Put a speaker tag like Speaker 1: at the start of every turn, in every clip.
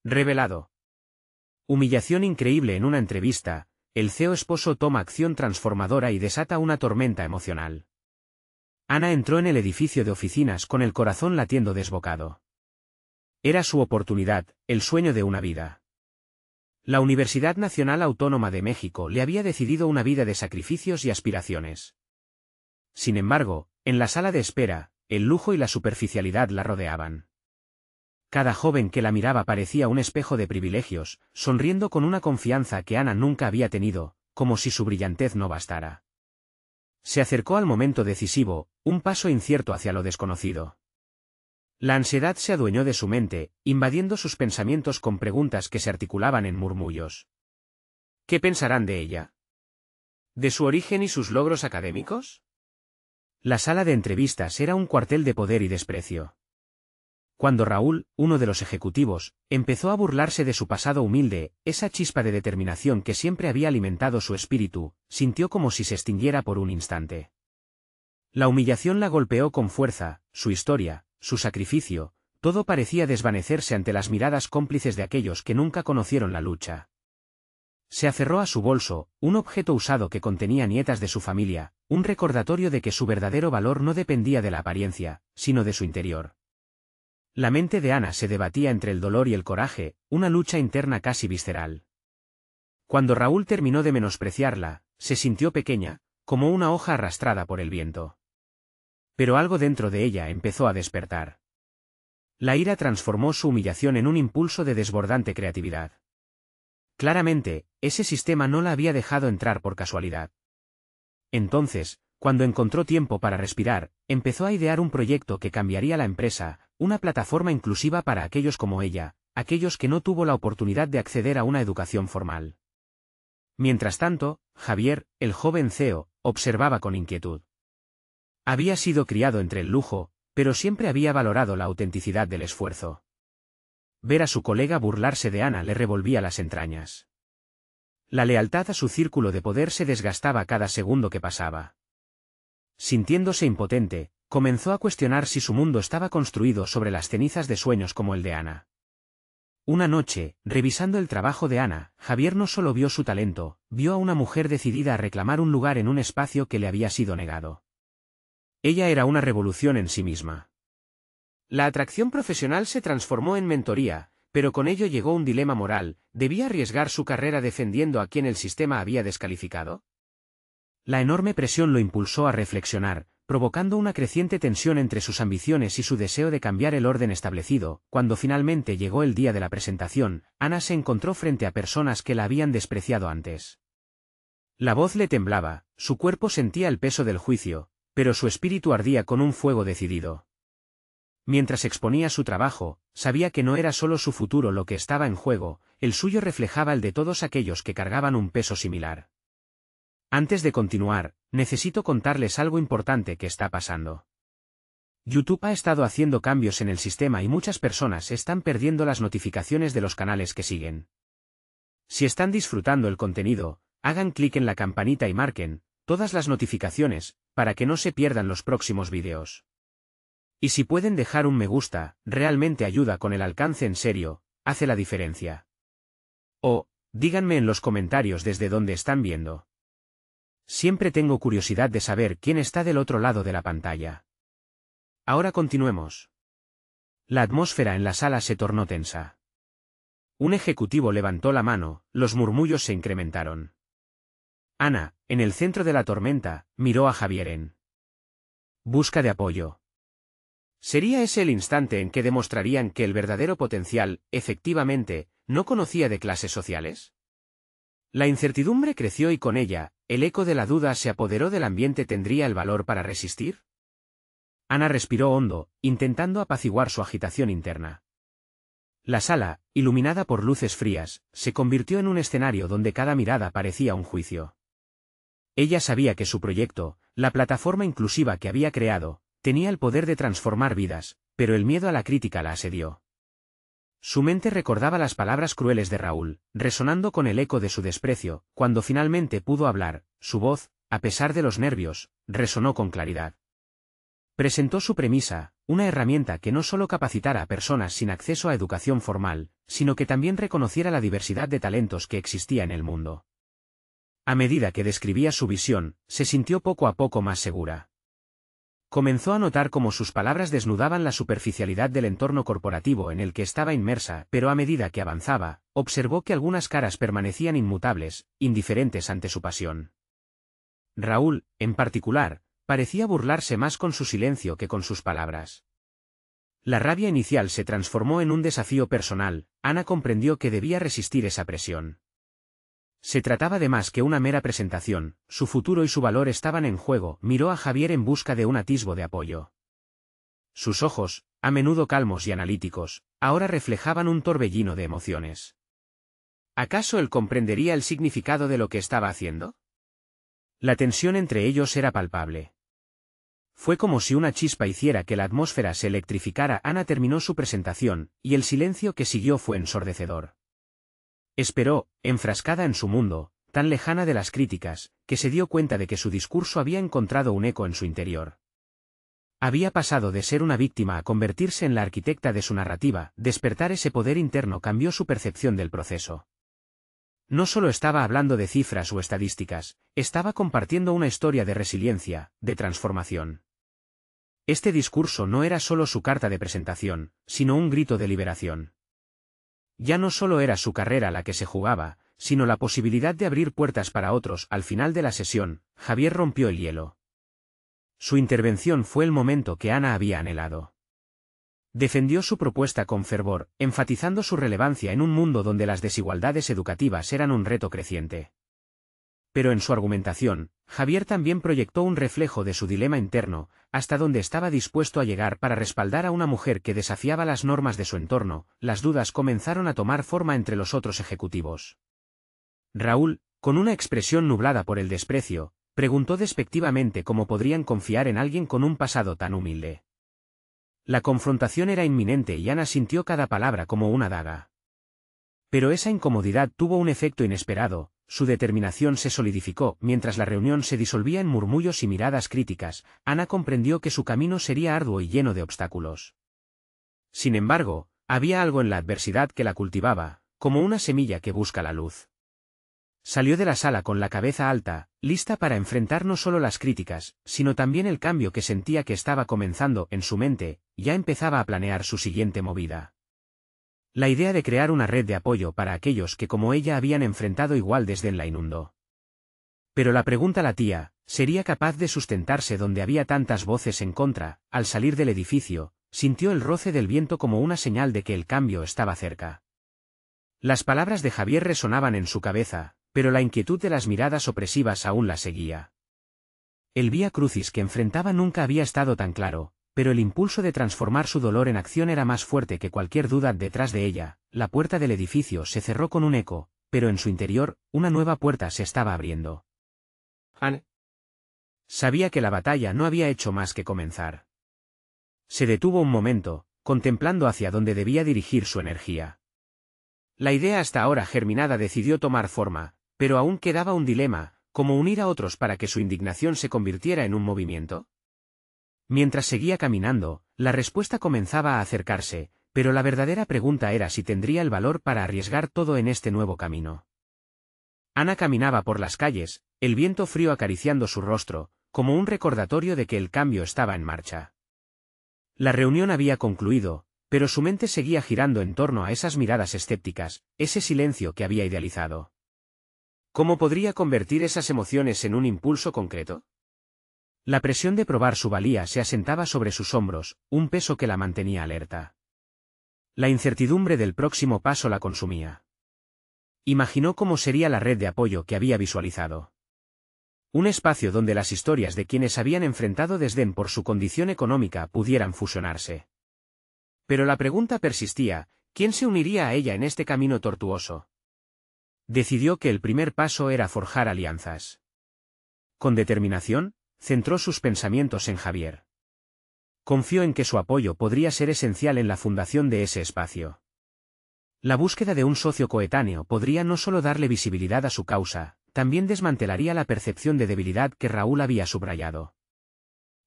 Speaker 1: Revelado. Humillación increíble en una entrevista, el CEO esposo toma acción transformadora y desata una tormenta emocional. Ana entró en el edificio de oficinas con el corazón latiendo desbocado. Era su oportunidad, el sueño de una vida. La Universidad Nacional Autónoma de México le había decidido una vida de sacrificios y aspiraciones. Sin embargo, en la sala de espera, el lujo y la superficialidad la rodeaban. Cada joven que la miraba parecía un espejo de privilegios, sonriendo con una confianza que Ana nunca había tenido, como si su brillantez no bastara. Se acercó al momento decisivo, un paso incierto hacia lo desconocido. La ansiedad se adueñó de su mente, invadiendo sus pensamientos con preguntas que se articulaban en murmullos. ¿Qué pensarán de ella? ¿De su origen y sus logros académicos? La sala de entrevistas era un cuartel de poder y desprecio. Cuando Raúl, uno de los ejecutivos, empezó a burlarse de su pasado humilde, esa chispa de determinación que siempre había alimentado su espíritu, sintió como si se extinguiera por un instante. La humillación la golpeó con fuerza, su historia, su sacrificio, todo parecía desvanecerse ante las miradas cómplices de aquellos que nunca conocieron la lucha. Se aferró a su bolso, un objeto usado que contenía nietas de su familia, un recordatorio de que su verdadero valor no dependía de la apariencia, sino de su interior. La mente de Ana se debatía entre el dolor y el coraje, una lucha interna casi visceral. Cuando Raúl terminó de menospreciarla, se sintió pequeña, como una hoja arrastrada por el viento. Pero algo dentro de ella empezó a despertar. La ira transformó su humillación en un impulso de desbordante creatividad. Claramente, ese sistema no la había dejado entrar por casualidad. Entonces, cuando encontró tiempo para respirar, empezó a idear un proyecto que cambiaría la empresa, una plataforma inclusiva para aquellos como ella, aquellos que no tuvo la oportunidad de acceder a una educación formal. Mientras tanto, Javier, el joven CEO, observaba con inquietud. Había sido criado entre el lujo, pero siempre había valorado la autenticidad del esfuerzo. Ver a su colega burlarse de Ana le revolvía las entrañas. La lealtad a su círculo de poder se desgastaba cada segundo que pasaba. Sintiéndose impotente, comenzó a cuestionar si su mundo estaba construido sobre las cenizas de sueños como el de Ana. Una noche, revisando el trabajo de Ana, Javier no solo vio su talento, vio a una mujer decidida a reclamar un lugar en un espacio que le había sido negado. Ella era una revolución en sí misma. La atracción profesional se transformó en mentoría, pero con ello llegó un dilema moral: ¿debía arriesgar su carrera defendiendo a quien el sistema había descalificado? La enorme presión lo impulsó a reflexionar, provocando una creciente tensión entre sus ambiciones y su deseo de cambiar el orden establecido. Cuando finalmente llegó el día de la presentación, Ana se encontró frente a personas que la habían despreciado antes. La voz le temblaba, su cuerpo sentía el peso del juicio, pero su espíritu ardía con un fuego decidido. Mientras exponía su trabajo, sabía que no era solo su futuro lo que estaba en juego, el suyo reflejaba el de todos aquellos que cargaban un peso similar. Antes de continuar, necesito contarles algo importante que está pasando. YouTube ha estado haciendo cambios en el sistema y muchas personas están perdiendo las notificaciones de los canales que siguen. Si están disfrutando el contenido, hagan clic en la campanita y marquen todas las notificaciones, para que no se pierdan los próximos vídeos. Y si pueden dejar un me gusta, realmente ayuda con el alcance, en serio, hace la diferencia. O, díganme en los comentarios desde dónde están viendo. Siempre tengo curiosidad de saber quién está del otro lado de la pantalla. Ahora continuemos. La atmósfera en la sala se tornó tensa. Un ejecutivo levantó la mano, los murmullos se incrementaron. Ana, en el centro de la tormenta, miró a Javier en busca de apoyo. ¿Sería ese el instante en que demostrarían que el verdadero potencial, efectivamente, no conocía de clases sociales? La incertidumbre creció y con ella, el eco de la duda se apoderó del ambiente. ¿Tendría el valor para resistir? Ana respiró hondo, intentando apaciguar su agitación interna. La sala, iluminada por luces frías, se convirtió en un escenario donde cada mirada parecía un juicio. Ella sabía que su proyecto, la plataforma inclusiva que había creado, tenía el poder de transformar vidas, pero el miedo a la crítica la asedió. Su mente recordaba las palabras crueles de Raúl, resonando con el eco de su desprecio. Cuando finalmente pudo hablar, su voz, a pesar de los nervios, resonó con claridad. Presentó su premisa, una herramienta que no solo capacitara a personas sin acceso a educación formal, sino que también reconociera la diversidad de talentos que existía en el mundo. A medida que describía su visión, se sintió poco a poco más segura. Comenzó a notar cómo sus palabras desnudaban la superficialidad del entorno corporativo en el que estaba inmersa, pero a medida que avanzaba, observó que algunas caras permanecían inmutables, indiferentes ante su pasión. Raúl, en particular, parecía burlarse más con su silencio que con sus palabras. La rabia inicial se transformó en un desafío personal. Ana comprendió que debía resistir esa presión. Se trataba de más que una mera presentación, su futuro y su valor estaban en juego. Miró a Javier en busca de un atisbo de apoyo. Sus ojos, a menudo calmos y analíticos, ahora reflejaban un torbellino de emociones. ¿Acaso él comprendería el significado de lo que estaba haciendo? La tensión entre ellos era palpable. Fue como si una chispa hiciera que la atmósfera se electrificara. Ana terminó su presentación, y el silencio que siguió fue ensordecedor. Esperó, enfrascada en su mundo, tan lejana de las críticas, que se dio cuenta de que su discurso había encontrado un eco en su interior. Había pasado de ser una víctima a convertirse en la arquitecta de su narrativa. Despertar ese poder interno cambió su percepción del proceso. No solo estaba hablando de cifras o estadísticas, estaba compartiendo una historia de resiliencia, de transformación. Este discurso no era solo su carta de presentación, sino un grito de liberación. Ya no solo era su carrera la que se jugaba, sino la posibilidad de abrir puertas para otros. Al final de la sesión, Javier rompió el hielo. Su intervención fue el momento que Ana había anhelado. Defendió su propuesta con fervor, enfatizando su relevancia en un mundo donde las desigualdades educativas eran un reto creciente. Pero en su argumentación, Javier también proyectó un reflejo de su dilema interno, hasta donde estaba dispuesto a llegar para respaldar a una mujer que desafiaba las normas de su entorno. Las dudas comenzaron a tomar forma entre los otros ejecutivos. Raúl, con una expresión nublada por el desprecio, preguntó despectivamente cómo podrían confiar en alguien con un pasado tan humilde. La confrontación era inminente y Ana sintió cada palabra como una daga. Pero esa incomodidad tuvo un efecto inesperado. Su determinación se solidificó. Mientras la reunión se disolvía en murmullos y miradas críticas, Ana comprendió que su camino sería arduo y lleno de obstáculos. Sin embargo, había algo en la adversidad que la cultivaba, como una semilla que busca la luz. Salió de la sala con la cabeza alta, lista para enfrentar no solo las críticas, sino también el cambio que sentía que estaba comenzando. En su mente, ya empezaba a planear su siguiente movida. La idea de crear una red de apoyo para aquellos que como ella habían enfrentado igual desdén la inundó. Pero la pregunta latía, ¿sería capaz de sustentarse donde había tantas voces en contra? Al salir del edificio, sintió el roce del viento como una señal de que el cambio estaba cerca. Las palabras de Javier resonaban en su cabeza, pero la inquietud de las miradas opresivas aún la seguía. El vía crucis que enfrentaba nunca había estado tan claro, pero el impulso de transformar su dolor en acción era más fuerte que cualquier duda. Detrás de ella, la puerta del edificio se cerró con un eco, pero en su interior, una nueva puerta se estaba abriendo. Ana sabía que la batalla no había hecho más que comenzar. Se detuvo un momento, contemplando hacia dónde debía dirigir su energía. La idea hasta ahora germinada decidió tomar forma, pero aún quedaba un dilema: ¿cómo unir a otros para que su indignación se convirtiera en un movimiento? Mientras seguía caminando, la respuesta comenzaba a acercarse, pero la verdadera pregunta era si tendría el valor para arriesgar todo en este nuevo camino. Ana caminaba por las calles, el viento frío acariciando su rostro, como un recordatorio de que el cambio estaba en marcha. La reunión había concluido, pero su mente seguía girando en torno a esas miradas escépticas, ese silencio que había idealizado. ¿Cómo podría convertir esas emociones en un impulso concreto? La presión de probar su valía se asentaba sobre sus hombros, un peso que la mantenía alerta. La incertidumbre del próximo paso la consumía. Imaginó cómo sería la red de apoyo que había visualizado. Un espacio donde las historias de quienes habían enfrentado desdén por su condición económica pudieran fusionarse. Pero la pregunta persistía: ¿quién se uniría a ella en este camino tortuoso? Decidió que el primer paso era forjar alianzas. Con determinación, centró sus pensamientos en Javier. Confió en que su apoyo podría ser esencial en la fundación de ese espacio. La búsqueda de un socio coetáneo podría no solo darle visibilidad a su causa, también desmantelaría la percepción de debilidad que Raúl había subrayado.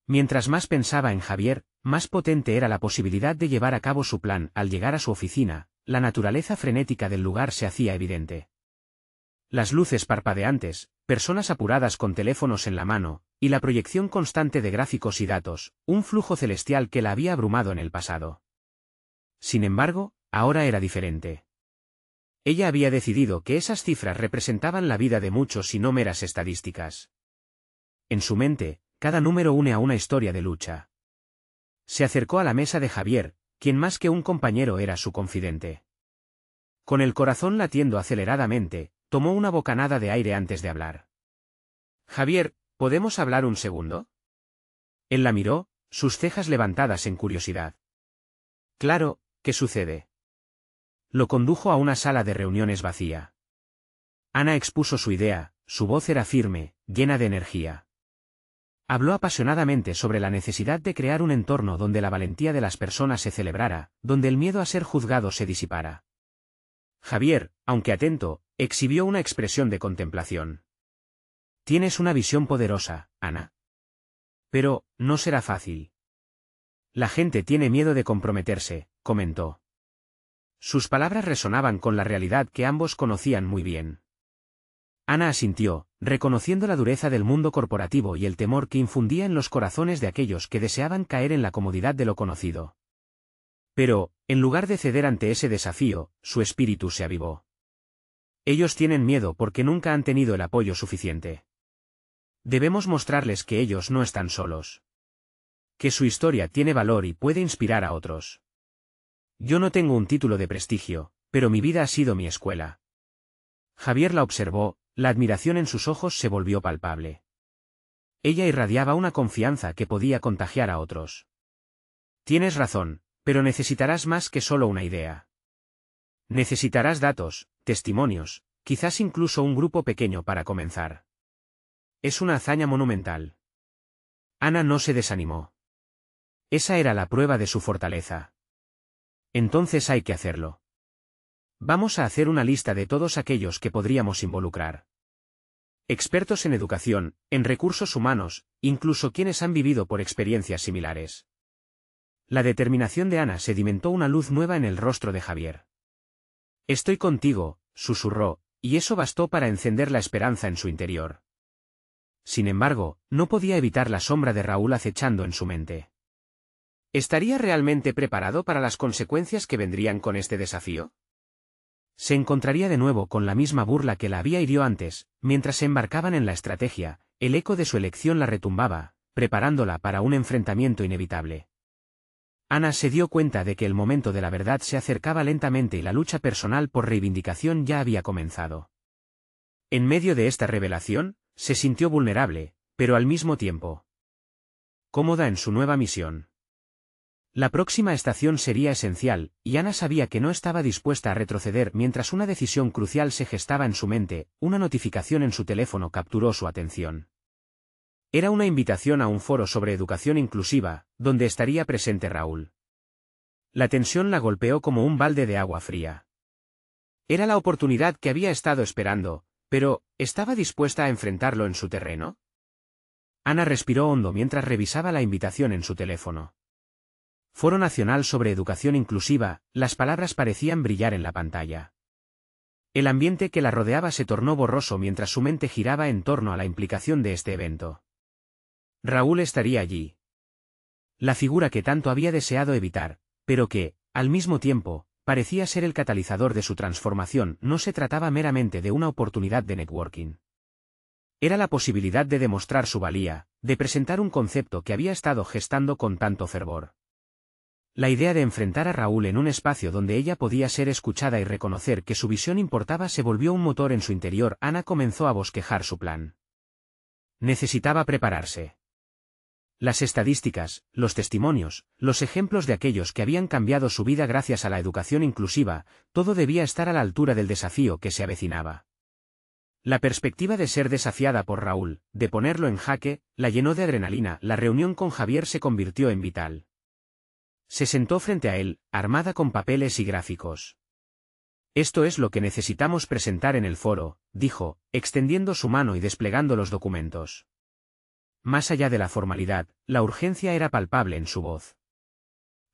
Speaker 1: Mientras más pensaba en Javier, más potente era la posibilidad de llevar a cabo su plan. Al llegar a su oficina, la naturaleza frenética del lugar se hacía evidente. Las luces parpadeantes, personas apuradas con teléfonos en la mano, y la proyección constante de gráficos y datos, un flujo celestial que la había abrumado en el pasado. Sin embargo, ahora era diferente. Ella había decidido que esas cifras representaban la vida de muchos y no meras estadísticas. En su mente, cada número une a una historia de lucha. Se acercó a la mesa de Javier, quien más que un compañero era su confidente. Con el corazón latiendo aceleradamente, tomó una bocanada de aire antes de hablar. «Javier, ¿podemos hablar un segundo?» Él la miró, sus cejas levantadas en curiosidad. «Claro, ¿qué sucede?» Lo condujo a una sala de reuniones vacía. Ana expuso su idea, su voz era firme, llena de energía. Habló apasionadamente sobre la necesidad de crear un entorno donde la valentía de las personas se celebrara, donde el miedo a ser juzgado se disipara. Javier, aunque atento, exhibió una expresión de contemplación. «Tienes una visión poderosa, Ana. Pero, no será fácil. La gente tiene miedo de comprometerse», comentó. Sus palabras resonaban con la realidad que ambos conocían muy bien. Ana asintió, reconociendo la dureza del mundo corporativo y el temor que infundía en los corazones de aquellos que deseaban caer en la comodidad de lo conocido. Pero, en lugar de ceder ante ese desafío, su espíritu se avivó. Ellos tienen miedo porque nunca han tenido el apoyo suficiente. Debemos mostrarles que ellos no están solos. Que su historia tiene valor y puede inspirar a otros. Yo no tengo un título de prestigio, pero mi vida ha sido mi escuela. Javier la observó, la admiración en sus ojos se volvió palpable. Ella irradiaba una confianza que podía contagiar a otros. Tienes razón, pero necesitarás más que solo una idea. Necesitarás datos, testimonios, quizás incluso un grupo pequeño para comenzar. Es una hazaña monumental. Ana no se desanimó. Esa era la prueba de su fortaleza. Entonces hay que hacerlo. Vamos a hacer una lista de todos aquellos que podríamos involucrar. Expertos en educación, en recursos humanos, incluso quienes han vivido por experiencias similares. La determinación de Ana sedimentó una luz nueva en el rostro de Javier. «Estoy contigo», susurró, y eso bastó para encender la esperanza en su interior. Sin embargo, no podía evitar la sombra de Raúl acechando en su mente. ¿Estaría realmente preparado para las consecuencias que vendrían con este desafío? Se encontraría de nuevo con la misma burla que la había hirió antes, mientras se embarcaban en la estrategia, el eco de su elección la retumbaba, preparándola para un enfrentamiento inevitable. Ana se dio cuenta de que el momento de la verdad se acercaba lentamente y la lucha personal por reivindicación ya había comenzado. En medio de esta revelación, se sintió vulnerable, pero al mismo tiempo cómoda en su nueva misión. La próxima estación sería esencial, y Ana sabía que no estaba dispuesta a retroceder mientras una decisión crucial se gestaba en su mente. Una notificación en su teléfono capturó su atención. Era una invitación a un foro sobre educación inclusiva, donde estaría presente Raúl. La tensión la golpeó como un balde de agua fría. Era la oportunidad que había estado esperando, pero, ¿estaba dispuesta a enfrentarlo en su terreno? Ana respiró hondo mientras revisaba la invitación en su teléfono. Foro Nacional sobre Educación Inclusiva, las palabras parecían brillar en la pantalla. El ambiente que la rodeaba se tornó borroso mientras su mente giraba en torno a la implicación de este evento. Raúl estaría allí. La figura que tanto había deseado evitar, pero que, al mismo tiempo, parecía ser el catalizador de su transformación. No se trataba meramente de una oportunidad de networking. Era la posibilidad de demostrar su valía, de presentar un concepto que había estado gestando con tanto fervor. La idea de enfrentar a Raúl en un espacio donde ella podía ser escuchada y reconocer que su visión importaba se volvió un motor en su interior. Ana comenzó a bosquejar su plan. Necesitaba prepararse. Las estadísticas, los testimonios, los ejemplos de aquellos que habían cambiado su vida gracias a la educación inclusiva, todo debía estar a la altura del desafío que se avecinaba. La perspectiva de ser desafiada por Raúl, de ponerlo en jaque, la llenó de adrenalina. La reunión con Javier se convirtió en vital. Se sentó frente a él, armada con papeles y gráficos. «Esto es lo que necesitamos presentar en el foro», dijo, extendiendo su mano y desplegando los documentos. más allá de la formalidad, la urgencia era palpable en su voz.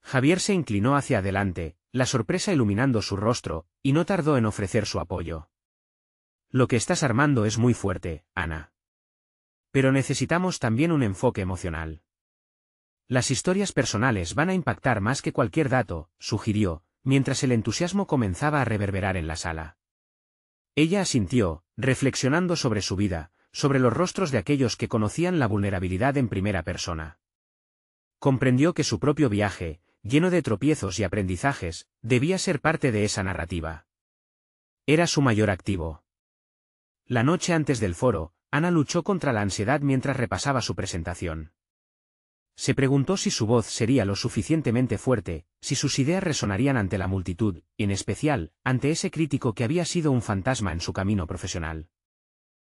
Speaker 1: Javier se inclinó hacia adelante, la sorpresa iluminando su rostro, y no tardó en ofrecer su apoyo. Lo que estás armando es muy fuerte, Ana. Pero necesitamos también un enfoque emocional. Las historias personales van a impactar más que cualquier dato, sugirió, mientras el entusiasmo comenzaba a reverberar en la sala. Ella asintió, reflexionando sobre su vida, sobre los rostros de aquellos que conocían la vulnerabilidad en primera persona. Comprendió que su propio viaje, lleno de tropiezos y aprendizajes, debía ser parte de esa narrativa. Era su mayor activo. La noche antes del foro, Ana luchó contra la ansiedad mientras repasaba su presentación. Se preguntó si su voz sería lo suficientemente fuerte, si sus ideas resonarían ante la multitud, y en especial, ante ese crítico que había sido un fantasma en su camino profesional.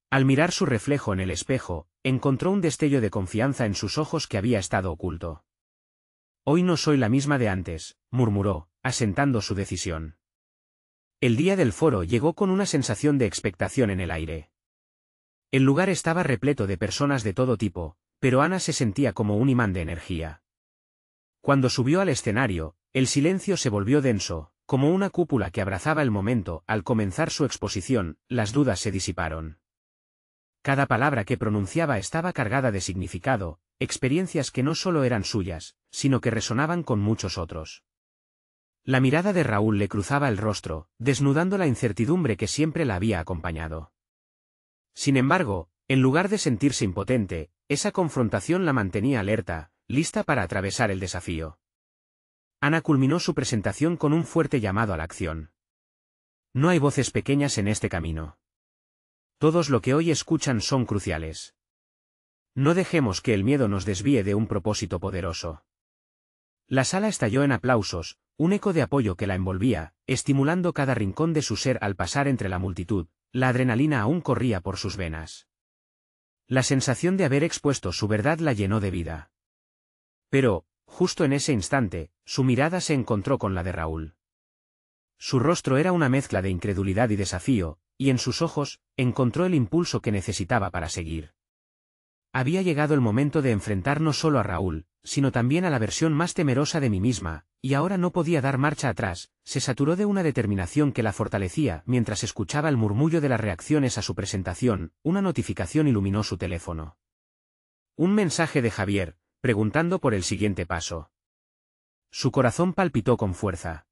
Speaker 1: Al mirar su reflejo en el espejo, encontró un destello de confianza en sus ojos que había estado oculto. Hoy no soy la misma de antes, murmuró, asentando su decisión. El día del foro llegó con una sensación de expectación en el aire. El lugar estaba repleto de personas de todo tipo, pero Ana se sentía como un imán de energía. Cuando subió al escenario, el silencio se volvió denso, como una cúpula que abrazaba el momento. Al comenzar su exposición, las dudas se disiparon. Cada palabra que pronunciaba estaba cargada de significado, experiencias que no solo eran suyas, sino que resonaban con muchos otros. La mirada de Raúl le cruzaba el rostro, desnudando la incertidumbre que siempre la había acompañado. Sin embargo, en lugar de sentirse impotente, esa confrontación la mantenía alerta, lista para atravesar el desafío. Ana culminó su presentación con un fuerte llamado a la acción. No hay voces pequeñas en este camino. Todos lo que hoy escuchan son cruciales. No dejemos que el miedo nos desvíe de un propósito poderoso. La sala estalló en aplausos, un eco de apoyo que la envolvía, estimulando cada rincón de su ser al pasar entre la multitud. La adrenalina aún corría por sus venas. La sensación de haber expuesto su verdad la llenó de vida. Pero, justo en ese instante, su mirada se encontró con la de Raúl. Su rostro era una mezcla de incredulidad y desafío, y en sus ojos, encontró el impulso que necesitaba para seguir. Había llegado el momento de enfrentar no solo a Raúl, sino también a la versión más temerosa de mí misma, y ahora no podía dar marcha atrás. Se saturó de una determinación que la fortalecía. Mientras escuchaba el murmullo de las reacciones a su presentación, una notificación iluminó su teléfono. Un mensaje de Javier, preguntando por el siguiente paso. Su corazón palpitó con fuerza.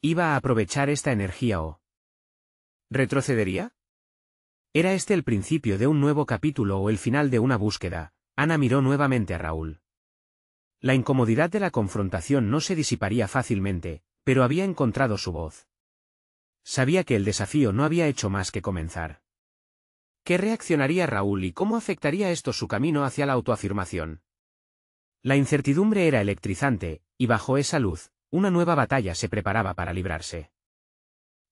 Speaker 1: ¿Iba a aprovechar esta energía o retrocedería? ¿Era este el principio de un nuevo capítulo o el final de una búsqueda? Ana miró nuevamente a Raúl. La incomodidad de la confrontación no se disiparía fácilmente, pero había encontrado su voz. Sabía que el desafío no había hecho más que comenzar. ¿Qué reaccionaría Raúl y cómo afectaría esto su camino hacia la autoafirmación? La incertidumbre era electrizante, y bajo esa luz, una nueva batalla se preparaba para librarse.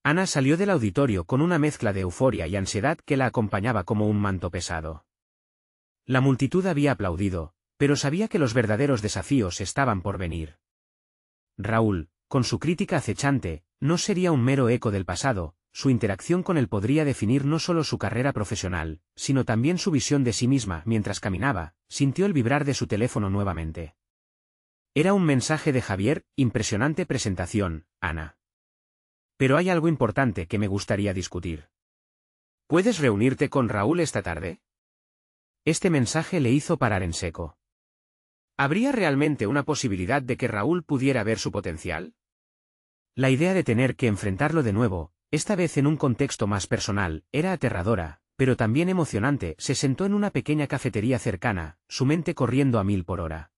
Speaker 1: Ana salió del auditorio con una mezcla de euforia y ansiedad que la acompañaba como un manto pesado. La multitud había aplaudido, pero sabía que los verdaderos desafíos estaban por venir. Raúl, con su crítica acechante, no sería un mero eco del pasado. Su interacción con él podría definir no solo su carrera profesional, sino también su visión de sí misma. Mientras caminaba, sintió el vibrar de su teléfono nuevamente. Era un mensaje de Javier. Impresionante presentación, Ana. Pero hay algo importante que me gustaría discutir. ¿Puedes reunirte con Raúl esta tarde? Este mensaje le hizo parar en seco. ¿Habría realmente una posibilidad de que Raúl pudiera ver su potencial? La idea de tener que enfrentarlo de nuevo, esta vez en un contexto más personal, era aterradora, pero también emocionante. Se sentó en una pequeña cafetería cercana, su mente corriendo a 1000 por hora.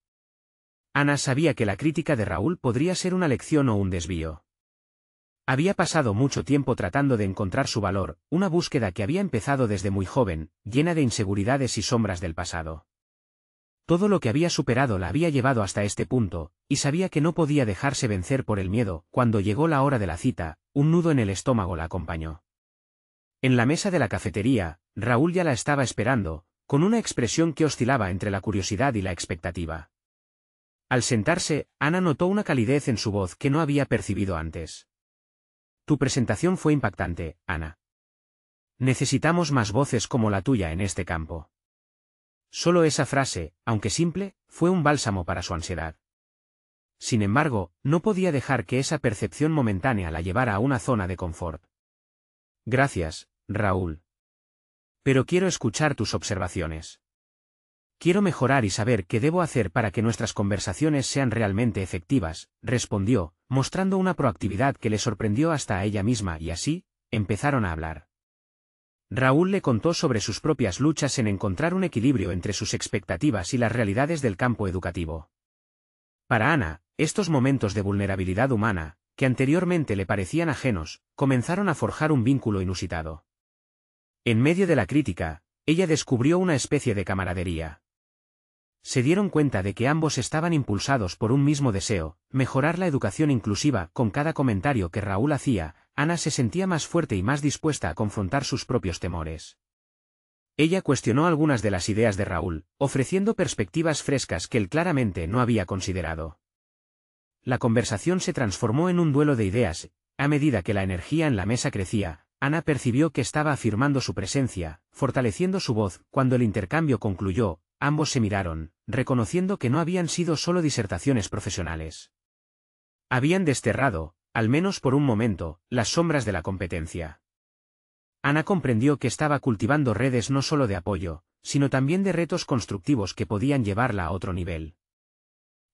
Speaker 1: Ana sabía que la crítica de Raúl podría ser una lección o un desvío. Había pasado mucho tiempo tratando de encontrar su valor, una búsqueda que había empezado desde muy joven, llena de inseguridades y sombras del pasado. Todo lo que había superado la había llevado hasta este punto, y sabía que no podía dejarse vencer por el miedo. Cuando llegó la hora de la cita, un nudo en el estómago la acompañó. En la mesa de la cafetería, Raúl ya la estaba esperando, con una expresión que oscilaba entre la curiosidad y la expectativa. Al sentarse, Ana notó una calidez en su voz que no había percibido antes. Tu presentación fue impactante, Ana. Necesitamos más voces como la tuya en este campo. Solo esa frase, aunque simple, fue un bálsamo para su ansiedad. Sin embargo, no podía dejar que esa percepción momentánea la llevara a una zona de confort. Gracias, Raúl. Pero quiero escuchar tus observaciones. Quiero mejorar y saber qué debo hacer para que nuestras conversaciones sean realmente efectivas, respondió, mostrando una proactividad que le sorprendió hasta a ella misma y así, empezaron a hablar. Raúl le contó sobre sus propias luchas en encontrar un equilibrio entre sus expectativas y las realidades del campo educativo. Para Ana, estos momentos de vulnerabilidad humana, que anteriormente le parecían ajenos, comenzaron a forjar un vínculo inusitado. En medio de la crítica, ella descubrió una especie de camaradería. Se dieron cuenta de que ambos estaban impulsados por un mismo deseo, mejorar la educación inclusiva. Con cada comentario que Raúl hacía, Ana se sentía más fuerte y más dispuesta a confrontar sus propios temores. Ella cuestionó algunas de las ideas de Raúl, ofreciendo perspectivas frescas que él claramente no había considerado. La conversación se transformó en un duelo de ideas. A medida que la energía en la mesa crecía, Ana percibió que estaba afirmando su presencia, fortaleciendo su voz. Cuando el intercambio concluyó, ambos se miraron, reconociendo que no habían sido solo disertaciones profesionales. Habían desterrado, al menos por un momento, las sombras de la competencia. Ana comprendió que estaba cultivando redes no solo de apoyo, sino también de retos constructivos que podían llevarla a otro nivel.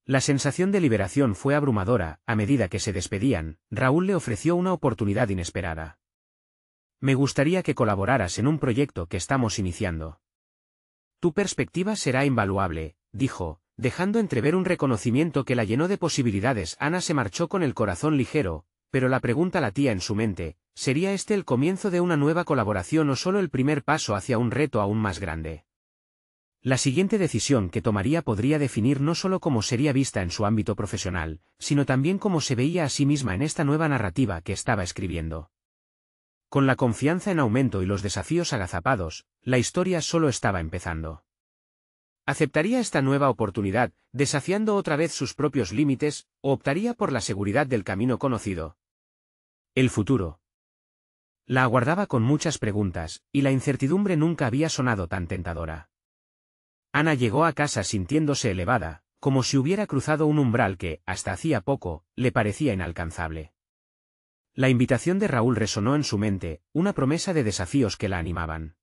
Speaker 1: La sensación de liberación fue abrumadora. A medida que se despedían, Raúl le ofreció una oportunidad inesperada. Me gustaría que colaboraras en un proyecto que estamos iniciando. Tu perspectiva será invaluable, dijo, dejando entrever un reconocimiento que la llenó de posibilidades. Ana se marchó con el corazón ligero, pero la pregunta latía en su mente, ¿sería este el comienzo de una nueva colaboración o solo el primer paso hacia un reto aún más grande? La siguiente decisión que tomaría podría definir no solo cómo sería vista en su ámbito profesional, sino también cómo se veía a sí misma en esta nueva narrativa que estaba escribiendo. Con la confianza en aumento y los desafíos agazapados, la historia solo estaba empezando. ¿Aceptaría esta nueva oportunidad, desafiando otra vez sus propios límites, o optaría por la seguridad del camino conocido? El futuro. La aguardaba con muchas preguntas, y la incertidumbre nunca había sonado tan tentadora. Ana llegó a casa sintiéndose elevada, como si hubiera cruzado un umbral que, hasta hacía poco, le parecía inalcanzable. La invitación de Raúl resonó en su mente, una promesa de desafíos que la animaban.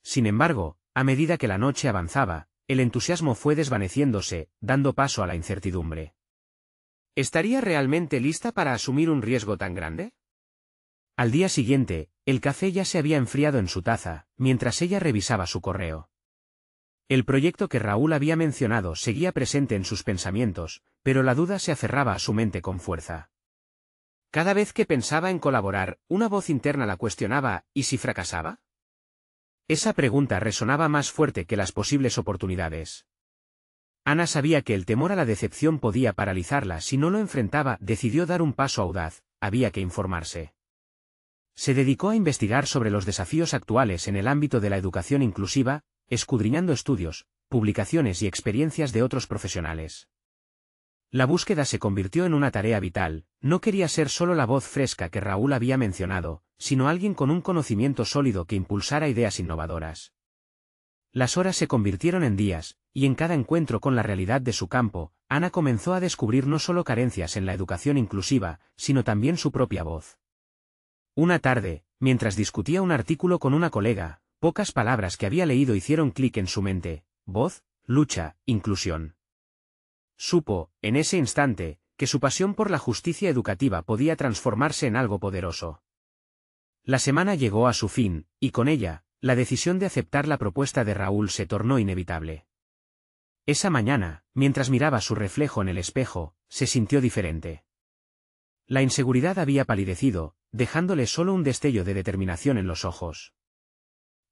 Speaker 1: Sin embargo, a medida que la noche avanzaba, el entusiasmo fue desvaneciéndose, dando paso a la incertidumbre. ¿Estaría realmente lista para asumir un riesgo tan grande? Al día siguiente, el café ya se había enfriado en su taza, mientras ella revisaba su correo. El proyecto que Raúl había mencionado seguía presente en sus pensamientos, pero la duda se aferraba a su mente con fuerza. Cada vez que pensaba en colaborar, una voz interna la cuestionaba, ¿y si fracasaba? Esa pregunta resonaba más fuerte que las posibles oportunidades. Ana sabía que el temor a la decepción podía paralizarla si no lo enfrentaba. Decidió dar un paso audaz, había que informarse. Se dedicó a investigar sobre los desafíos actuales en el ámbito de la educación inclusiva, escudriñando estudios, publicaciones y experiencias de otros profesionales. La búsqueda se convirtió en una tarea vital. No quería ser solo la voz fresca que Raúl había mencionado, sino alguien con un conocimiento sólido que impulsara ideas innovadoras. Las horas se convirtieron en días, y en cada encuentro con la realidad de su campo, Ana comenzó a descubrir no solo carencias en la educación inclusiva, sino también su propia voz. Una tarde, mientras discutía un artículo con una colega, pocas palabras que había leído hicieron clic en su mente: voz, lucha, inclusión. Supo, en ese instante, que su pasión por la justicia educativa podía transformarse en algo poderoso. La semana llegó a su fin, y con ella, la decisión de aceptar la propuesta de Raúl se tornó inevitable. Esa mañana, mientras miraba su reflejo en el espejo, se sintió diferente. La inseguridad había palidecido, dejándole solo un destello de determinación en los ojos.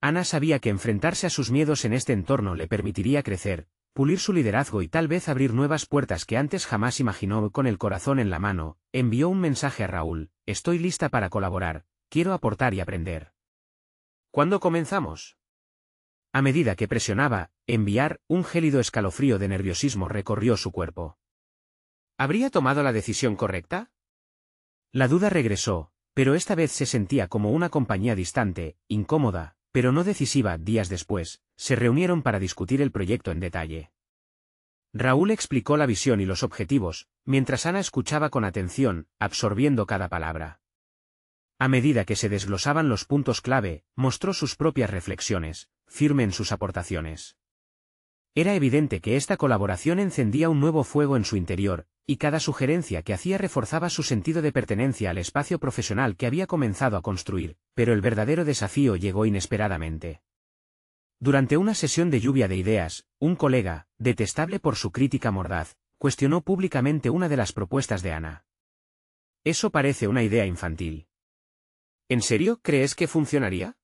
Speaker 1: Ana sabía que enfrentarse a sus miedos en este entorno le permitiría crecer, pulir su liderazgo y tal vez abrir nuevas puertas que antes jamás imaginó. Con el corazón en la mano, envió un mensaje a Raúl: estoy lista para colaborar, quiero aportar y aprender. ¿Cuándo comenzamos? A medida que presionaba enviar, un gélido escalofrío de nerviosismo recorrió su cuerpo. ¿Habría tomado la decisión correcta? La duda regresó, pero esta vez se sentía como una compañía distante, incómoda, pero no decisiva. Días después, se reunieron para discutir el proyecto en detalle. Raúl explicó la visión y los objetivos, mientras Ana escuchaba con atención, absorbiendo cada palabra. A medida que se desglosaban los puntos clave, mostró sus propias reflexiones, firme en sus aportaciones. Era evidente que esta colaboración encendía un nuevo fuego en su interior, y cada sugerencia que hacía reforzaba su sentido de pertenencia al espacio profesional que había comenzado a construir, pero el verdadero desafío llegó inesperadamente. Durante una sesión de lluvia de ideas, un colega, detestable por su crítica mordaz, cuestionó públicamente una de las propuestas de Ana. Eso parece una idea infantil. ¿En serio crees que funcionaría?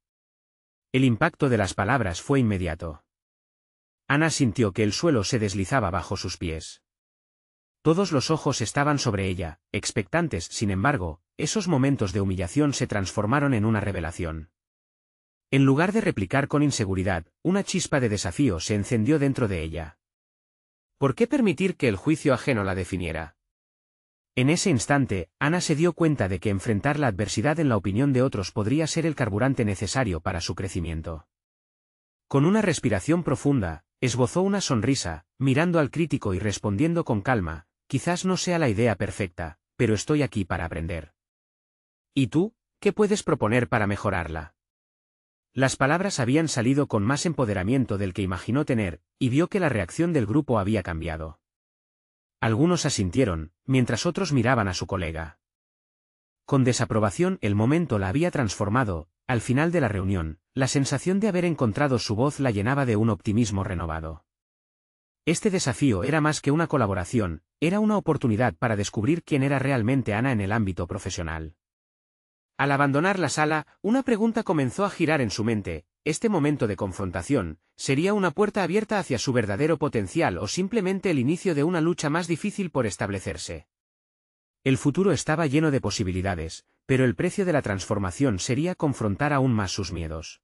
Speaker 1: El impacto de las palabras fue inmediato. Ana sintió que el suelo se deslizaba bajo sus pies. Todos los ojos estaban sobre ella, expectantes. Sin embargo, esos momentos de humillación se transformaron en una revelación. En lugar de replicar con inseguridad, una chispa de desafío se encendió dentro de ella. ¿Por qué permitir que el juicio ajeno la definiera? En ese instante, Ana se dio cuenta de que enfrentar la adversidad en la opinión de otros podría ser el carburante necesario para su crecimiento. Con una respiración profunda, esbozó una sonrisa, mirando al crítico y respondiendo con calma: quizás no sea la idea perfecta, pero estoy aquí para aprender. ¿Y tú, qué puedes proponer para mejorarla? Las palabras habían salido con más empoderamiento del que imaginó tener, y vio que la reacción del grupo había cambiado. Algunos asintieron, mientras otros miraban a su colega. Con desaprobación, el momento la había transformado. Al final de la reunión, la sensación de haber encontrado su voz la llenaba de un optimismo renovado. Este desafío era más que una colaboración, era una oportunidad para descubrir quién era realmente Ana en el ámbito profesional. Al abandonar la sala, una pregunta comenzó a girar en su mente: ¿este momento de confrontación sería una puerta abierta hacia su verdadero potencial o simplemente el inicio de una lucha más difícil por establecerse? El futuro estaba lleno de posibilidades, pero el precio de la transformación sería confrontar aún más sus miedos.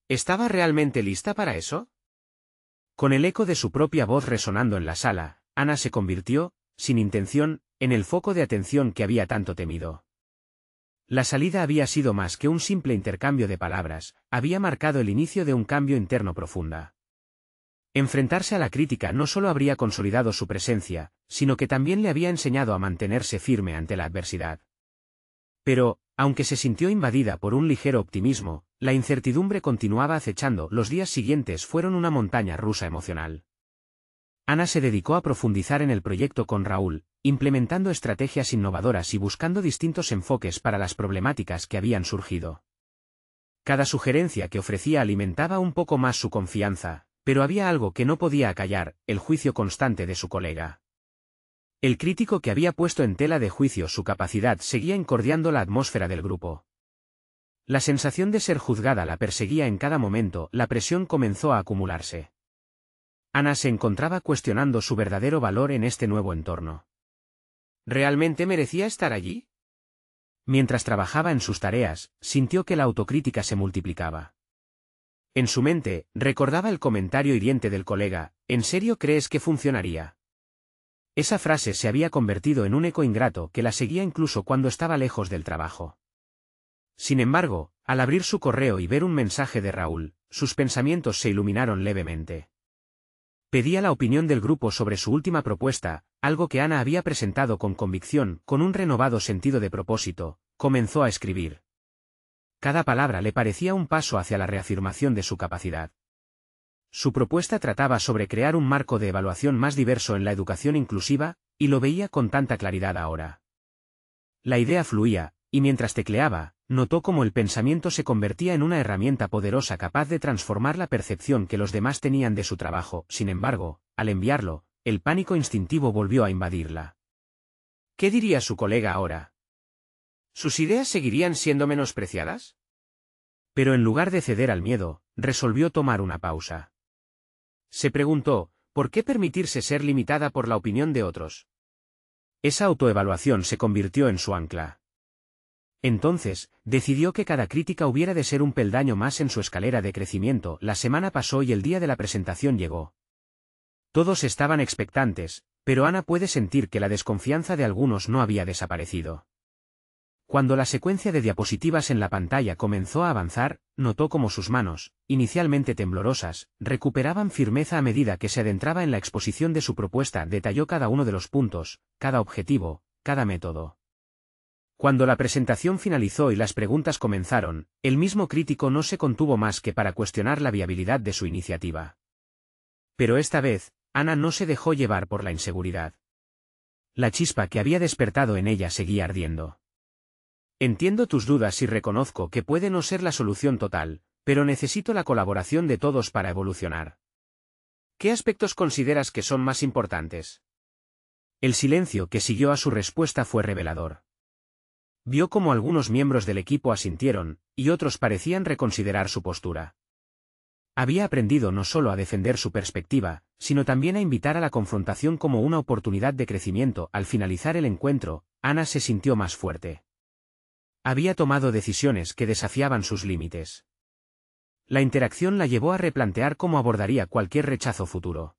Speaker 1: ¿Estaba realmente lista para eso? Con el eco de su propia voz resonando en la sala, Ana se convirtió, sin intención, en el foco de atención que había tanto temido. La salida había sido más que un simple intercambio de palabras, había marcado el inicio de un cambio interno profunda. Enfrentarse a la crítica no solo habría consolidado su presencia, sino que también le había enseñado a mantenerse firme ante la adversidad. Pero, aunque se sintió invadida por un ligero optimismo, la incertidumbre continuaba acechando. Los días siguientes fueron una montaña rusa emocional. Ana se dedicó a profundizar en el proyecto con Raúl, implementando estrategias innovadoras y buscando distintos enfoques para las problemáticas que habían surgido. Cada sugerencia que ofrecía alimentaba un poco más su confianza, pero había algo que no podía acallar: el juicio constante de su colega. El crítico que había puesto en tela de juicio su capacidad seguía encordiando la atmósfera del grupo. La sensación de ser juzgada la perseguía en cada momento. La presión comenzó a acumularse. Ana se encontraba cuestionando su verdadero valor en este nuevo entorno. ¿Realmente merecía estar allí? Mientras trabajaba en sus tareas, sintió que la autocrítica se multiplicaba. En su mente, recordaba el comentario hiriente del colega: ¿en serio crees que funcionaría? Esa frase se había convertido en un eco ingrato que la seguía incluso cuando estaba lejos del trabajo. Sin embargo, al abrir su correo y ver un mensaje de Raúl, sus pensamientos se iluminaron levemente. Pedía la opinión del grupo sobre su última propuesta, algo que Ana había presentado con convicción. Con un renovado sentido de propósito, comenzó a escribir. Cada palabra le parecía un paso hacia la reafirmación de su capacidad. Su propuesta trataba sobre crear un marco de evaluación más diverso en la educación inclusiva, y lo veía con tanta claridad ahora. La idea fluía, y mientras tecleaba, notó cómo el pensamiento se convertía en una herramienta poderosa capaz de transformar la percepción que los demás tenían de su trabajo. Sin embargo, al enviarlo, el pánico instintivo volvió a invadirla. ¿Qué diría su colega ahora? ¿Sus ideas seguirían siendo menospreciadas? Pero en lugar de ceder al miedo, resolvió tomar una pausa. Se preguntó: ¿por qué permitirse ser limitada por la opinión de otros? Esa autoevaluación se convirtió en su ancla. Entonces, decidió que cada crítica hubiera de ser un peldaño más en su escalera de crecimiento. La semana pasó y el día de la presentación llegó. Todos estaban expectantes, pero Ana puede sentir que la desconfianza de algunos no había desaparecido. Cuando la secuencia de diapositivas en la pantalla comenzó a avanzar, notó cómo sus manos, inicialmente temblorosas, recuperaban firmeza a medida que se adentraba en la exposición de su propuesta. Detalló cada uno de los puntos, cada objetivo, cada método. Cuando la presentación finalizó y las preguntas comenzaron, el mismo crítico no se contuvo más que para cuestionar la viabilidad de su iniciativa. Pero esta vez, Ana no se dejó llevar por la inseguridad. La chispa que había despertado en ella seguía ardiendo. Entiendo tus dudas y reconozco que puede no ser la solución total, pero necesito la colaboración de todos para evolucionar. ¿Qué aspectos consideras que son más importantes? El silencio que siguió a su respuesta fue revelador. Vio cómo algunos miembros del equipo asintieron, y otros parecían reconsiderar su postura. Había aprendido no solo a defender su perspectiva, sino también a invitar a la confrontación como una oportunidad de crecimiento. Al finalizar el encuentro, Ana se sintió más fuerte. Había tomado decisiones que desafiaban sus límites. La interacción la llevó a replantear cómo abordaría cualquier rechazo futuro.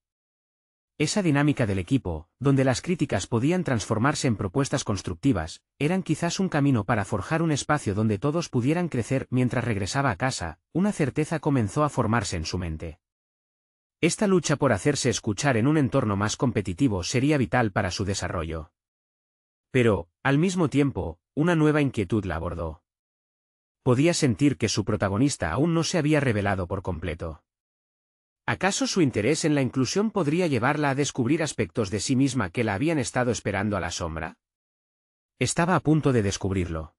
Speaker 1: Esa dinámica del equipo, donde las críticas podían transformarse en propuestas constructivas, eran quizás un camino para forjar un espacio donde todos pudieran crecer. Mientras regresaba a casa, una certeza comenzó a formarse en su mente. Esta lucha por hacerse escuchar en un entorno más competitivo sería vital para su desarrollo. Pero, al mismo tiempo, una nueva inquietud la abordó. Podía sentir que su protagonista aún no se había revelado por completo. ¿Acaso su interés en la inclusión podría llevarla a descubrir aspectos de sí misma que la habían estado esperando a la sombra? Estaba a punto de descubrirlo.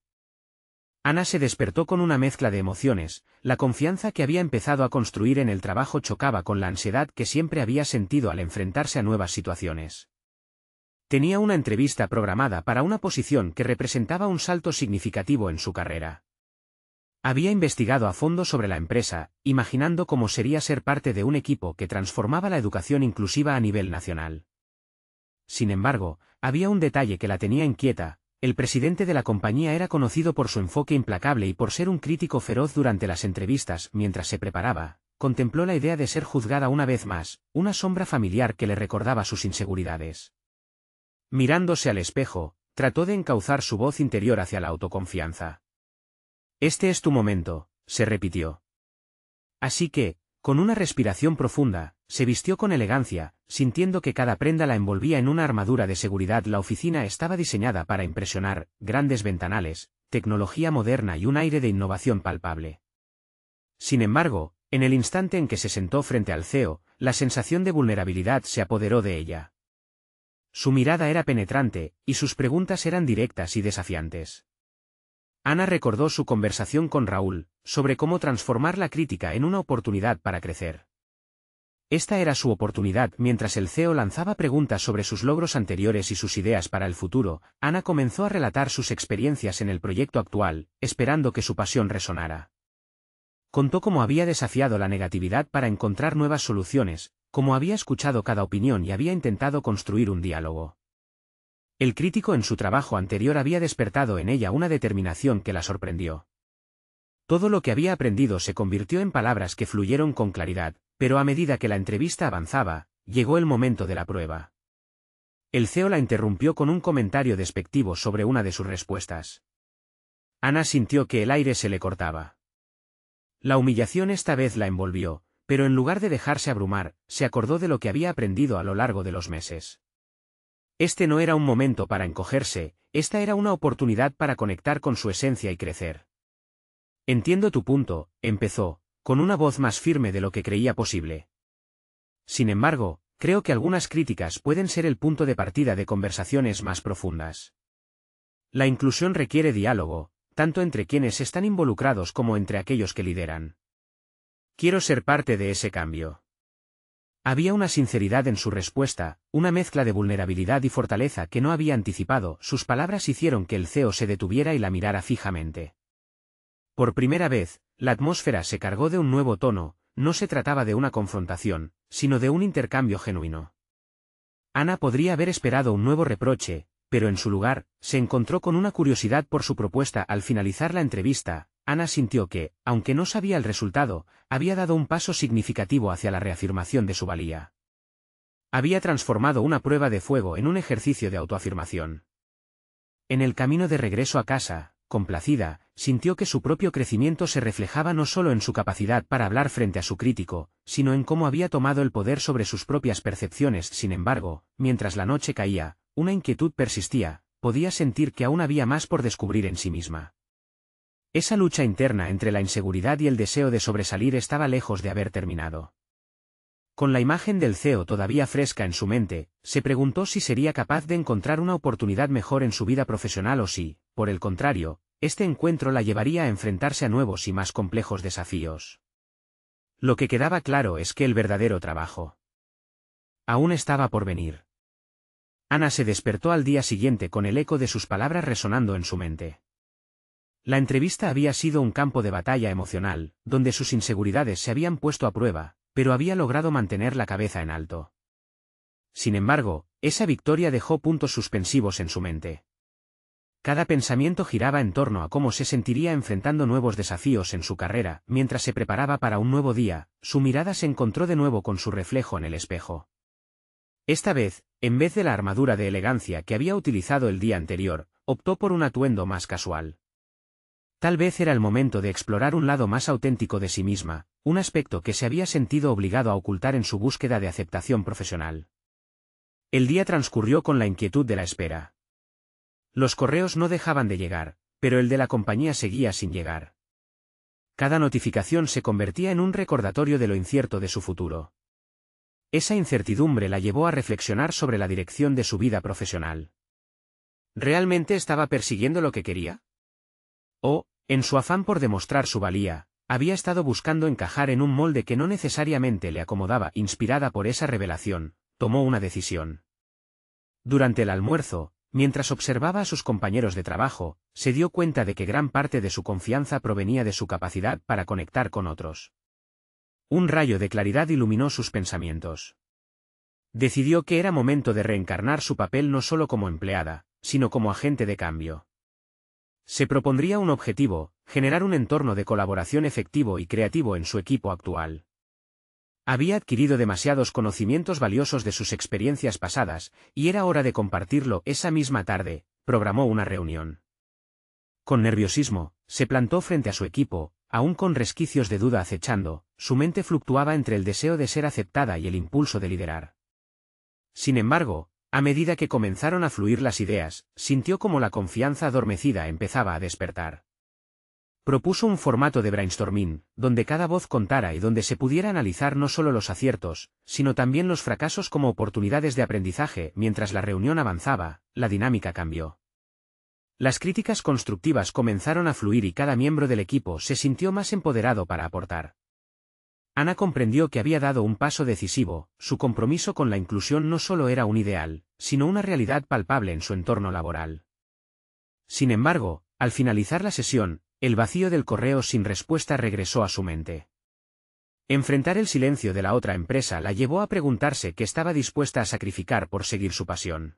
Speaker 1: Ana se despertó con una mezcla de emociones. La confianza que había empezado a construir en el trabajo chocaba con la ansiedad que siempre había sentido al enfrentarse a nuevas situaciones. Tenía una entrevista programada para una posición que representaba un salto significativo en su carrera. Había investigado a fondo sobre la empresa, imaginando cómo sería ser parte de un equipo que transformaba la educación inclusiva a nivel nacional. Sin embargo, había un detalle que la tenía inquieta. El presidente de la compañía era conocido por su enfoque implacable y por ser un crítico feroz. Durante las entrevistas. Mientras se preparaba, contempló la idea de ser juzgada una vez más, una sombra familiar que le recordaba sus inseguridades. Mirándose al espejo, trató de encauzar su voz interior hacia la autoconfianza. Este es tu momento, se repitió. Así que, con una respiración profunda, se vistió con elegancia, sintiendo que cada prenda la envolvía en una armadura de seguridad. La oficina estaba diseñada para impresionar: grandes ventanales, tecnología moderna y un aire de innovación palpable. Sin embargo, en el instante en que se sentó frente al CEO, la sensación de vulnerabilidad se apoderó de ella. Su mirada era penetrante, y sus preguntas eran directas y desafiantes. Ana recordó su conversación con Raúl, sobre cómo transformar la crítica en una oportunidad para crecer. Esta era su oportunidad. Mientras el CEO lanzaba preguntas sobre sus logros anteriores y sus ideas para el futuro, Ana comenzó a relatar sus experiencias en el proyecto actual, esperando que su pasión resonara. Contó cómo había desafiado la negatividad para encontrar nuevas soluciones, cómo había escuchado cada opinión y había intentado construir un diálogo. El crítico en su trabajo anterior había despertado en ella una determinación que la sorprendió. Todo lo que había aprendido se convirtió en palabras que fluyeron con claridad, pero a medida que la entrevista avanzaba, llegó el momento de la prueba. El CEO la interrumpió con un comentario despectivo sobre una de sus respuestas. Ana sintió que el aire se le cortaba. La humillación esta vez la envolvió, pero en lugar de dejarse abrumar, se acordó de lo que había aprendido a lo largo de los meses. Este no era un momento para encogerse, esta era una oportunidad para conectar con su esencia y crecer. Entiendo tu punto, empezó, con una voz más firme de lo que creía posible. Sin embargo, creo que algunas críticas pueden ser el punto de partida de conversaciones más profundas. La inclusión requiere diálogo, tanto entre quienes están involucrados como entre aquellos que lideran. Quiero ser parte de ese cambio. Había una sinceridad en su respuesta, una mezcla de vulnerabilidad y fortaleza que no había anticipado. Sus palabras hicieron que el CEO se detuviera y la mirara fijamente. Por primera vez, la atmósfera se cargó de un nuevo tono. No se trataba de una confrontación, sino de un intercambio genuino. Ana podría haber esperado un nuevo reproche, pero en su lugar, se encontró con una curiosidad por su propuesta. Al finalizar la entrevista, Ana sintió que, aunque no sabía el resultado, había dado un paso significativo hacia la reafirmación de su valía. Había transformado una prueba de fuego en un ejercicio de autoafirmación. En el camino de regreso a casa, complacida, sintió que su propio crecimiento se reflejaba no solo en su capacidad para hablar frente a su crítico, sino en cómo había tomado el poder sobre sus propias percepciones. Sin embargo, mientras la noche caía, una inquietud persistía, podía sentir que aún había más por descubrir en sí misma. Esa lucha interna entre la inseguridad y el deseo de sobresalir estaba lejos de haber terminado. Con la imagen del CEO todavía fresca en su mente, se preguntó si sería capaz de encontrar una oportunidad mejor en su vida profesional o si, por el contrario, este encuentro la llevaría a enfrentarse a nuevos y más complejos desafíos. Lo que quedaba claro es que el verdadero trabajo aún estaba por venir. Ana se despertó al día siguiente con el eco de sus palabras resonando en su mente. La entrevista había sido un campo de batalla emocional, donde sus inseguridades se habían puesto a prueba, pero había logrado mantener la cabeza en alto. Sin embargo, esa victoria dejó puntos suspensivos en su mente. Cada pensamiento giraba en torno a cómo se sentiría enfrentando nuevos desafíos en su carrera. Mientras se preparaba para un nuevo día, su mirada se encontró de nuevo con su reflejo en el espejo. Esta vez, en vez de la armadura de elegancia que había utilizado el día anterior, optó por un atuendo más casual. Tal vez era el momento de explorar un lado más auténtico de sí misma, un aspecto que se había sentido obligado a ocultar en su búsqueda de aceptación profesional. El día transcurrió con la inquietud de la espera. Los correos no dejaban de llegar, pero el de la compañía seguía sin llegar. Cada notificación se convertía en un recordatorio de lo incierto de su futuro. Esa incertidumbre la llevó a reflexionar sobre la dirección de su vida profesional. ¿Realmente estaba persiguiendo lo que quería? O, en su afán por demostrar su valía, había estado buscando encajar en un molde que no necesariamente le acomodaba? Inspirada por esa revelación, tomó una decisión. Durante el almuerzo, mientras observaba a sus compañeros de trabajo, se dio cuenta de que gran parte de su confianza provenía de su capacidad para conectar con otros. Un rayo de claridad iluminó sus pensamientos. Decidió que era momento de reencarnar su papel no solo como empleada, sino como agente de cambio. Se propondría un objetivo: generar un entorno de colaboración efectivo y creativo en su equipo actual. Había adquirido demasiados conocimientos valiosos de sus experiencias pasadas, y era hora de compartirlo. Esa misma tarde, programó una reunión. Con nerviosismo, se plantó frente a su equipo, aún con resquicios de duda acechando. Su mente fluctuaba entre el deseo de ser aceptada y el impulso de liderar. Sin embargo, a medida que comenzaron a fluir las ideas, sintió como la confianza adormecida empezaba a despertar. Propuso un formato de brainstorming, donde cada voz contara y donde se pudiera analizar no solo los aciertos, sino también los fracasos como oportunidades de aprendizaje. Mientras la reunión avanzaba, la dinámica cambió. Las críticas constructivas comenzaron a fluir y cada miembro del equipo se sintió más empoderado para aportar. Ana comprendió que había dado un paso decisivo. Su compromiso con la inclusión no solo era un ideal, sino una realidad palpable en su entorno laboral. Sin embargo, al finalizar la sesión, el vacío del correo sin respuesta regresó a su mente. Enfrentar el silencio de la otra empresa la llevó a preguntarse qué estaba dispuesta a sacrificar por seguir su pasión.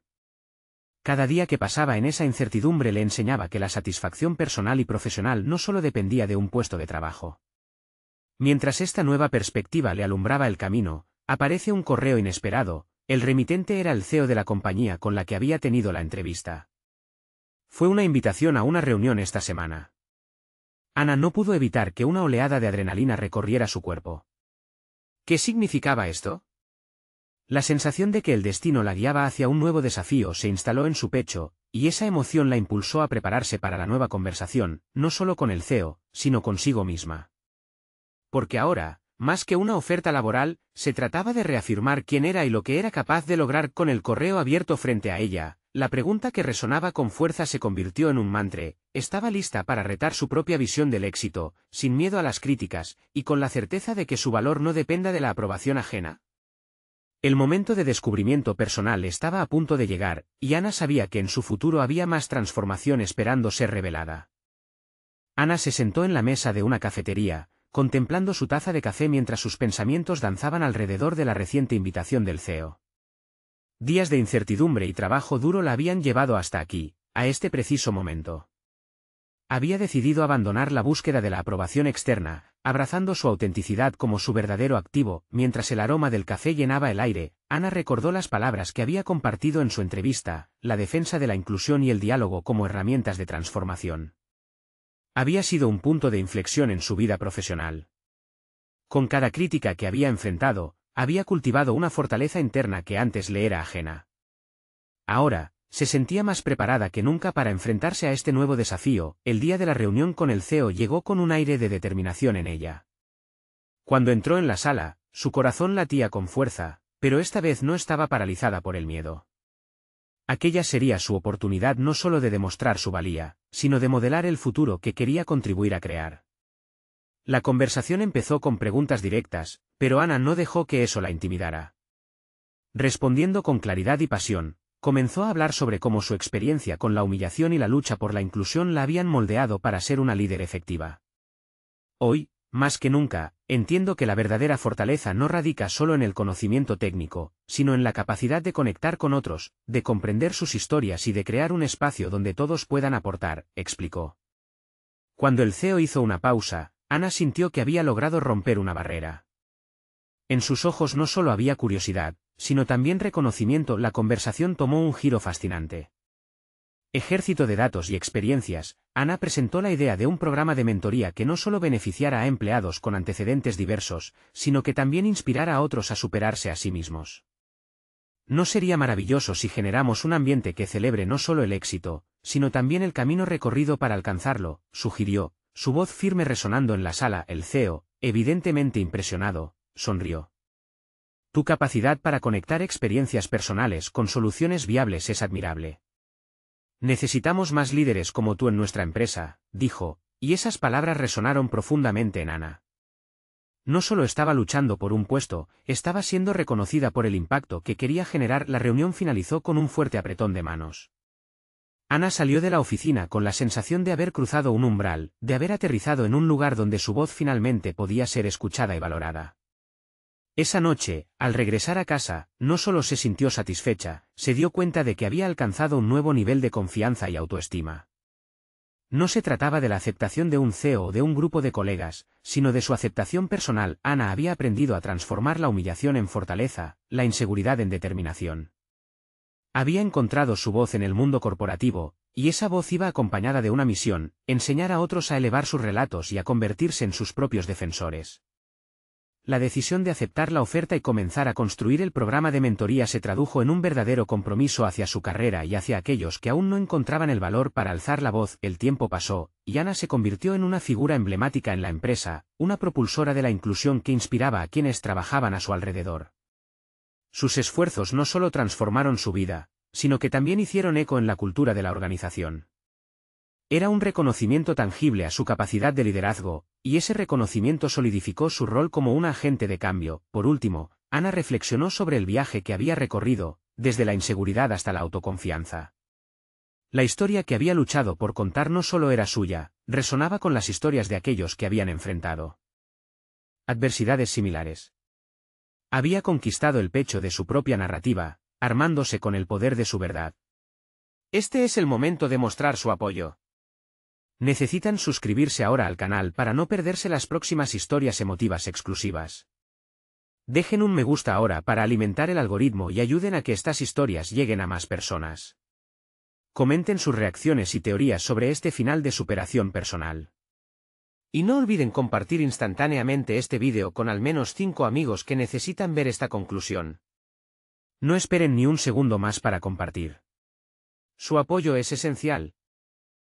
Speaker 1: Cada día que pasaba en esa incertidumbre le enseñaba que la satisfacción personal y profesional no solo dependía de un puesto de trabajo. Mientras esta nueva perspectiva le alumbraba el camino, aparece un correo inesperado. El remitente era el CEO de la compañía con la que había tenido la entrevista. Fue una invitación a una reunión esta semana. Ana no pudo evitar que una oleada de adrenalina recorriera su cuerpo. ¿Qué significaba esto? La sensación de que el destino la guiaba hacia un nuevo desafío se instaló en su pecho, y esa emoción la impulsó a prepararse para la nueva conversación, no solo con el CEO, sino consigo misma. Porque ahora, más que una oferta laboral, se trataba de reafirmar quién era y lo que era capaz de lograr. Con el correo abierto frente a ella, la pregunta que resonaba con fuerza se convirtió en un mantra. Estaba lista para retar su propia visión del éxito, sin miedo a las críticas, y con la certeza de que su valor no dependa de la aprobación ajena. El momento de descubrimiento personal estaba a punto de llegar, y Ana sabía que en su futuro había más transformación esperando ser revelada. Ana se sentó en la mesa de una cafetería, contemplando su taza de café mientras sus pensamientos danzaban alrededor de la reciente invitación del CEO. Días de incertidumbre y trabajo duro la habían llevado hasta aquí, a este preciso momento. Había decidido abandonar la búsqueda de la aprobación externa, abrazando su autenticidad como su verdadero activo. Mientras el aroma del café llenaba el aire, Ana recordó las palabras que había compartido en su entrevista: la defensa de la inclusión y el diálogo como herramientas de transformación. Había sido un punto de inflexión en su vida profesional. Con cada crítica que había enfrentado, había cultivado una fortaleza interna que antes le era ajena. Ahora, se sentía más preparada que nunca para enfrentarse a este nuevo desafío. El día de la reunión con el CEO llegó con un aire de determinación en ella. Cuando entró en la sala, su corazón latía con fuerza, pero esta vez no estaba paralizada por el miedo. Aquella sería su oportunidad no solo de demostrar su valía, sino de modelar el futuro que quería contribuir a crear. La conversación empezó con preguntas directas, pero Ana no dejó que eso la intimidara. Respondiendo con claridad y pasión, comenzó a hablar sobre cómo su experiencia con la humillación y la lucha por la inclusión la habían moldeado para ser una líder efectiva. Hoy, más que nunca, entiendo que la verdadera fortaleza no radica solo en el conocimiento técnico, sino en la capacidad de conectar con otros, de comprender sus historias y de crear un espacio donde todos puedan aportar, explicó. Cuando el CEO hizo una pausa, Ana sintió que había logrado romper una barrera. En sus ojos no solo había curiosidad, sino también reconocimiento. La conversación tomó un giro fascinante. Ejército de datos y experiencias, Ana presentó la idea de un programa de mentoría que no solo beneficiara a empleados con antecedentes diversos, sino que también inspirara a otros a superarse a sí mismos. ¿No sería maravilloso si generamos un ambiente que celebre no solo el éxito, sino también el camino recorrido para alcanzarlo?, sugirió, su voz firme resonando en la sala. El CEO, evidentemente impresionado, sonrió. Tu capacidad para conectar experiencias personales con soluciones viables es admirable. Necesitamos más líderes como tú en nuestra empresa, dijo, y esas palabras resonaron profundamente en Ana. No solo estaba luchando por un puesto, estaba siendo reconocida por el impacto que quería generar. La reunión finalizó con un fuerte apretón de manos. Ana salió de la oficina con la sensación de haber cruzado un umbral, de haber aterrizado en un lugar donde su voz finalmente podía ser escuchada y valorada. Esa noche, al regresar a casa, no solo se sintió satisfecha, se dio cuenta de que había alcanzado un nuevo nivel de confianza y autoestima. No se trataba de la aceptación de un CEO o de un grupo de colegas, sino de su aceptación personal. Ana había aprendido a transformar la humillación en fortaleza, la inseguridad en determinación. Había encontrado su voz en el mundo corporativo, y esa voz iba acompañada de una misión: enseñar a otros a elevar sus relatos y a convertirse en sus propios defensores. La decisión de aceptar la oferta y comenzar a construir el programa de mentoría se tradujo en un verdadero compromiso hacia su carrera y hacia aquellos que aún no encontraban el valor para alzar la voz. El tiempo pasó, y Ana se convirtió en una figura emblemática en la empresa, una propulsora de la inclusión que inspiraba a quienes trabajaban a su alrededor. Sus esfuerzos no solo transformaron su vida, sino que también hicieron eco en la cultura de la organización. Era un reconocimiento tangible a su capacidad de liderazgo, y ese reconocimiento solidificó su rol como una agente de cambio. Por último, Ana reflexionó sobre el viaje que había recorrido, desde la inseguridad hasta la autoconfianza. La historia que había luchado por contar no solo era suya, resonaba con las historias de aquellos que habían enfrentado adversidades similares. Había conquistado el pecho de su propia narrativa, armándose con el poder de su verdad. Este es el momento de mostrar su apoyo. Necesitan suscribirse ahora al canal para no perderse las próximas historias emotivas exclusivas. Dejen un me gusta ahora para alimentar el algoritmo y ayuden a que estas historias lleguen a más personas. Comenten sus reacciones y teorías sobre este final de superación personal. Y no olviden compartir instantáneamente este vídeo con al menos 5 amigos que necesitan ver esta conclusión. No esperen ni un segundo más para compartir. Su apoyo es esencial,